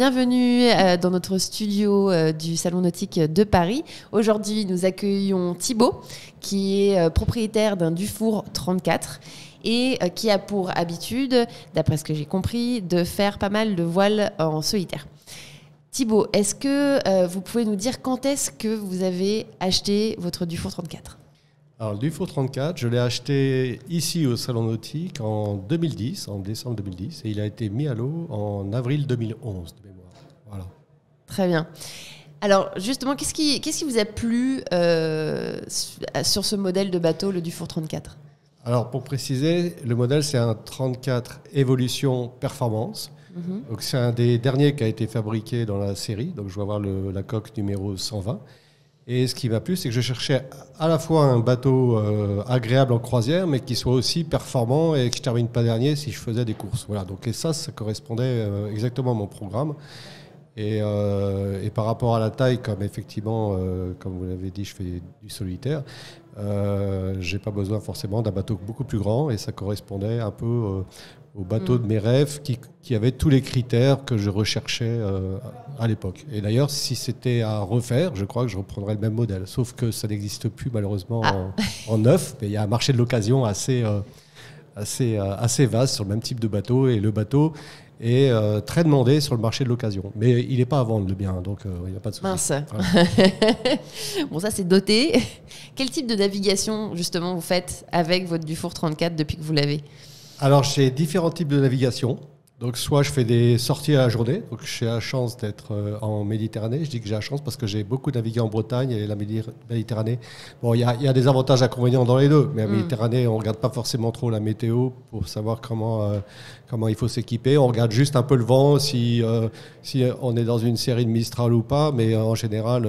bienvenue dans notre studio du Salon Nautique de Paris. Aujourd'hui, nous accueillons Thibaut, qui est propriétaire d'un Dufour 34 et qui a pour habitude, d'après ce que j'ai compris, de faire pas mal de voiles en solitaire. Thibaut, est-ce que vous pouvez nous dire quand est-ce que vous avez acheté votre Dufour 34 ? Alors, le Dufour 34, je l'ai acheté ici au Salon Nautique en 2010, en décembre 2010, et il a été mis à l'eau en avril 2011 de mémoire. Voilà. Très bien. Alors, justement, qu'est-ce qui vous a plu sur ce modèle de bateau, le Dufour 34 ? Alors, pour préciser, le modèle, c'est un 34 Evolution Performance. Donc, c'est un des derniers qui a été fabriqué dans la série. Donc, je vais avoir la coque numéro 120. Et ce qui m'a plu, c'est que je cherchais à la fois un bateau agréable en croisière, mais qui soit aussi performant et que je ne termine pas dernier si je faisais des courses. Voilà. Donc, et ça correspondait exactement à mon programme. Et par rapport à la taille, comme effectivement, comme vous l'avez dit, je fais du solitaire, je n'ai pas besoin forcément d'un bateau beaucoup plus grand, et ça correspondait un peu au bateau de mes rêves qui avait tous les critères que je recherchais à l'époque. Et d'ailleurs, si c'était à refaire, je crois que je reprendrais le même modèle. Sauf que ça n'existe plus malheureusement en neuf. Mais il y a un marché de l'occasion assez vaste sur le même type de bateau. Et le bateau est très demandé sur le marché de l'occasion. Mais il n'est pas à vendre, le bien, donc il n'y a pas de souci. Mince. Voilà. Bon, ça c'est doté. Quel type de navigation justement vous faites avec votre Dufour 34 depuis que vous l'avez ? Alors, j'ai différents types de navigation. Donc, soit je fais des sorties à la journée. Donc, j'ai la chance d'être en Méditerranée. Je dis que j'ai la chance parce que j'ai beaucoup navigué en Bretagne et la Méditerranée. Bon, il y a des avantages et inconvénients dans les deux. Mais en Méditerranée, on ne regarde pas forcément trop la météo pour savoir comment il faut s'équiper. On regarde juste un peu le vent, si on est dans une série de Mistral ou pas. Mais en général...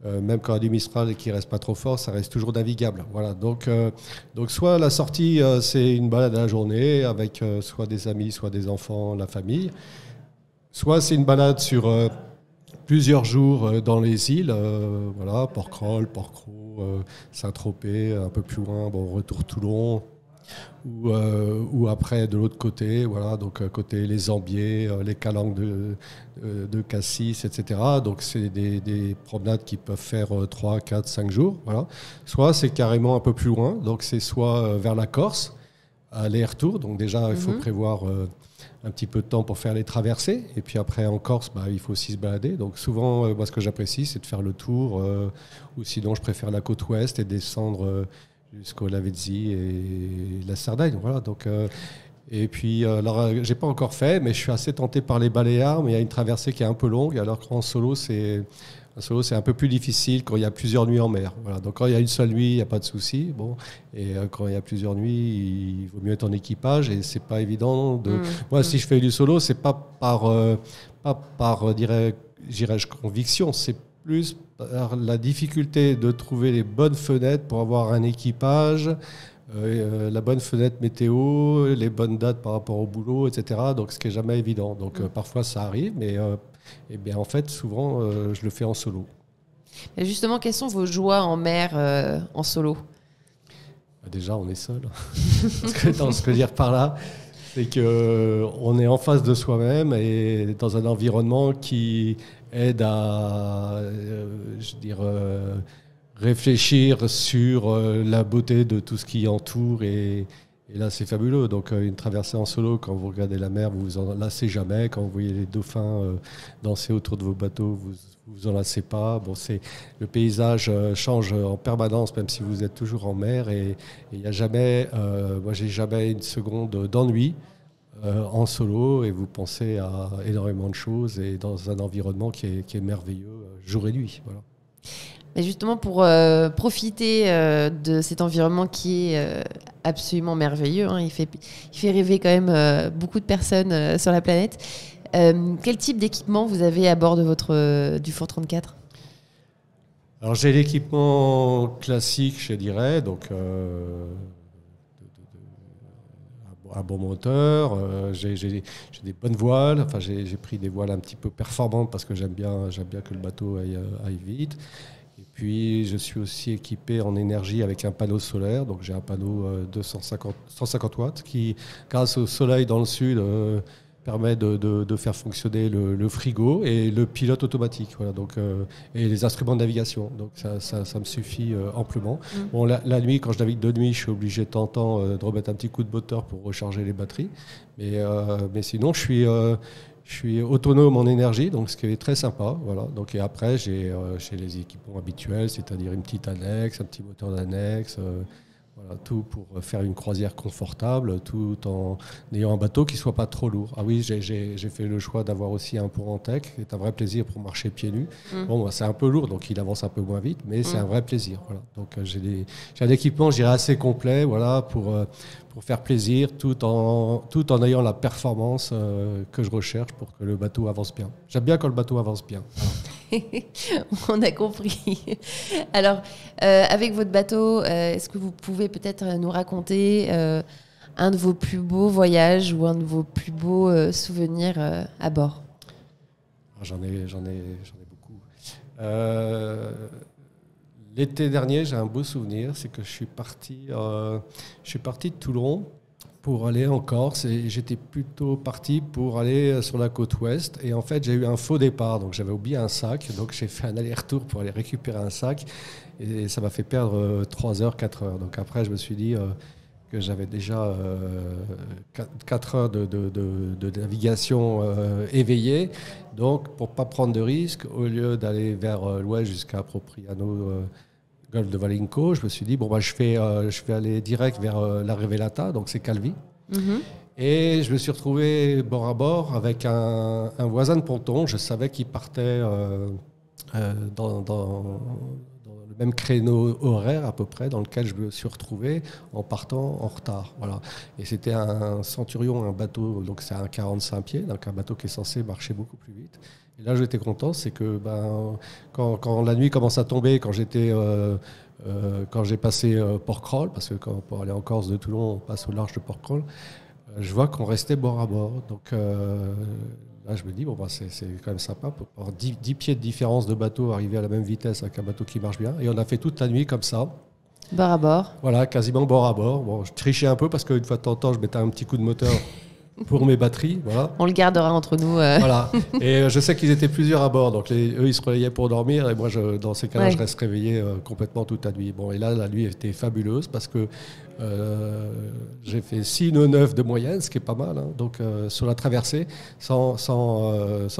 même quand il y a du Mistral et qu'il ne reste pas trop fort, ça reste toujours navigable. Voilà. Donc soit la sortie, c'est une balade à la journée avec soit des amis, soit des enfants, la famille. Soit c'est une balade sur plusieurs jours dans les îles. Voilà, Porquerolles, Porquerolles, Saint-Tropez, un peu plus loin, retour Toulon. Ou après de l'autre côté, voilà, donc côté les Ambiers, les calanques de Cassis, etc. Donc c'est des promenades qui peuvent faire 3, 4, 5 jours. Voilà. Soit c'est carrément un peu plus loin, donc c'est soit vers la Corse, aller-retour. Donc déjà, il faut prévoir un petit peu de temps pour faire les traversées. Et puis après, en Corse, il faut aussi se balader. Donc souvent, moi, ce que j'apprécie, c'est de faire le tour. Ou sinon, je préfère la côte ouest et descendre... jusqu'au Lavezzi et la Sardaigne, voilà. Donc, et puis, alors, j'ai pas encore fait, mais je suis assez tenté par les Baléares. Mais il y a une traversée qui est un peu longue, alors qu'en solo, c'est un peu plus difficile quand il y a plusieurs nuits en mer. Voilà. Donc, quand il y a une seule nuit, il n'y a pas de souci. Bon, et quand il y a plusieurs nuits, il vaut mieux être en équipage, et c'est pas évident. Moi, si je fais du solo, c'est pas par dirais-je, conviction, c'est plus par la difficulté de trouver les bonnes fenêtres pour avoir un équipage, la bonne fenêtre météo, les bonnes dates par rapport au boulot, etc. Donc, ce qui n'est jamais évident. Donc, parfois, ça arrive, mais bien, en fait, souvent, je le fais en solo. Et justement, quelles sont vos joies en mer en solo ? Déjà, on est seul. Parce que, ce que je veux dire par là, c'est qu'on est en face de soi-même et dans un environnement qui aide à réfléchir sur la beauté de tout ce qui entoure. Et là, c'est fabuleux. Donc, une traversée en solo, quand vous regardez la mer, vous vous en lassez jamais. Quand vous voyez les dauphins danser autour de vos bateaux, vous vous en lassez pas. Bon, le paysage change en permanence, même si vous êtes toujours en mer. Et il n'y a jamais, moi, j'ai jamais une seconde d'ennui en solo, et vous pensez à énormément de choses et dans un environnement qui est merveilleux jour et nuit. Voilà. Mais justement, pour profiter de cet environnement qui est absolument merveilleux, il fait rêver quand même beaucoup de personnes sur la planète. Quel type d'équipement vous avez à bord de votre Dufour 34 ? Alors, j'ai l'équipement classique, je dirais, donc un bon moteur, j'ai des bonnes voiles, enfin j'ai pris des voiles un petit peu performantes parce que j'aime bien que le bateau aille vite. Et puis je suis aussi équipé en énergie avec un panneau solaire, donc j'ai un panneau de 150 watts qui, grâce au soleil dans le sud, permet de faire fonctionner le frigo et le pilote automatique. Voilà, donc, et les instruments de navigation. Donc ça me suffit amplement. Bon, la nuit, quand je navigue de nuit, je suis obligé de temps en temps de remettre un petit coup de moteur pour recharger les batteries. Mais sinon, je suis autonome en énergie, donc ce qui est très sympa. Voilà. Donc, et après, j'ai les équipements habituels, c'est-à-dire une petite annexe, un petit moteur d'annexe. Voilà, tout pour faire une croisière confortable, tout en ayant un bateau qui ne soit pas trop lourd. Ah oui, j'ai fait le choix d'avoir aussi un pont en tech, qui est un vrai plaisir pour marcher pieds nus. Bon, c'est un peu lourd, donc il avance un peu moins vite, mais c'est un vrai plaisir. Voilà. Donc j'ai un équipement, je dirais, assez complet, voilà, pour faire plaisir, tout en ayant la performance que je recherche pour que le bateau avance bien. J'aime bien quand le bateau avance bien. On a compris. Alors, avec votre bateau, est-ce que vous pouvez peut-être nous raconter un de vos plus beaux voyages ou un de vos plus beaux souvenirs à bord? J'en ai beaucoup. L'été dernier, j'ai un beau souvenir, c'est que je suis parti de Toulon pour aller en Corse et j'étais plutôt parti pour aller sur la côte ouest et en fait j'ai eu un faux départ, donc j'avais oublié un sac, donc j'ai fait un aller-retour pour aller récupérer un sac et ça m'a fait perdre 3 heures, 4 heures. Donc après je me suis dit que j'avais déjà 4 heures de navigation éveillée, donc pour pas prendre de risques, au lieu d'aller vers l'ouest jusqu'à Propriano, Golfe de Valinco, je me suis dit, bon, bah, je vais aller direct vers la Revelata, donc c'est Calvi. Et je me suis retrouvé bord à bord avec un voisin de ponton. Je savais qu'il partait dans le même créneau horaire à peu près dans lequel je me suis retrouvé en partant en retard. Voilà. Et c'était un Centurion, un bateau, donc c'est un 45 pieds, donc un bateau qui est censé marcher beaucoup plus vite. Et là, j'étais content, c'est que quand la nuit commence à tomber, quand j'ai passé Porquerolles, parce que pour aller en Corse de Toulon, on passe au large de Porquerolles, je vois qu'on restait bord à bord. Donc là, je me dis, c'est quand même sympa, pour avoir 10 pieds de différence de bateau, arriver à la même vitesse avec un bateau qui marche bien. Et on a fait toute la nuit comme ça. Bord à bord. Voilà, quasiment bord à bord. Bon, je trichais un peu parce qu'une fois de temps en temps, je mettais un petit coup de moteur pour mes batteries, voilà. On le gardera entre nous. Voilà. Et je sais qu'ils étaient plusieurs à bord, donc eux ils se relayaient pour dormir et moi dans ces cas-là je reste réveillé complètement toute la nuit. Bon, et là la nuit était fabuleuse parce que j'ai fait 6 nœuds 9 de moyenne, ce qui est pas mal, hein. Donc sur la traversée sans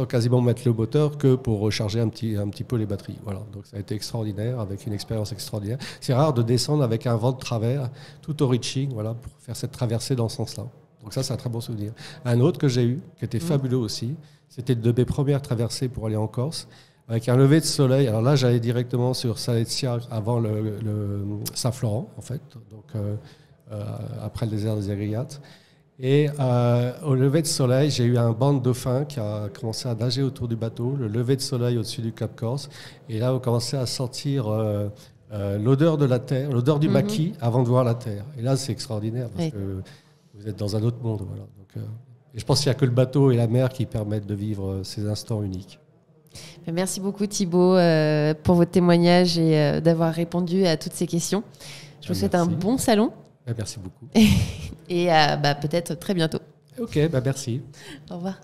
quasiment mettre le moteur que pour recharger un petit peu les batteries. Voilà. Donc ça a été extraordinaire, avec une expérience extraordinaire. C'est rare de descendre avec un vent de travers tout au reaching, voilà, pour faire cette traversée dans ce sens-là. Donc ça, c'est un très bon souvenir. Un autre que j'ai eu, qui était fabuleux aussi, c'était de mes premières traversées pour aller en Corse, avec un lever de soleil. Alors là, j'allais directement sur Salezia avant le Saint-Florent, en fait, donc après le désert des Agriates. Et au lever de soleil, j'ai eu un banc de dauphins qui a commencé à nager autour du bateau, le lever de soleil au-dessus du Cap Corse. Et là, on commençait à sentir l'odeur de la terre, l'odeur du maquis avant de voir la terre. Et là, c'est extraordinaire parce que vous êtes dans un autre monde. Voilà. Donc, et je pense qu'il n'y a que le bateau et la mer qui permettent de vivre ces instants uniques. Merci beaucoup Thibaut pour votre témoignage et d'avoir répondu à toutes ces questions. Je vous souhaite un bon salon. Merci beaucoup. Et peut-être très bientôt. Ok, merci. Au revoir.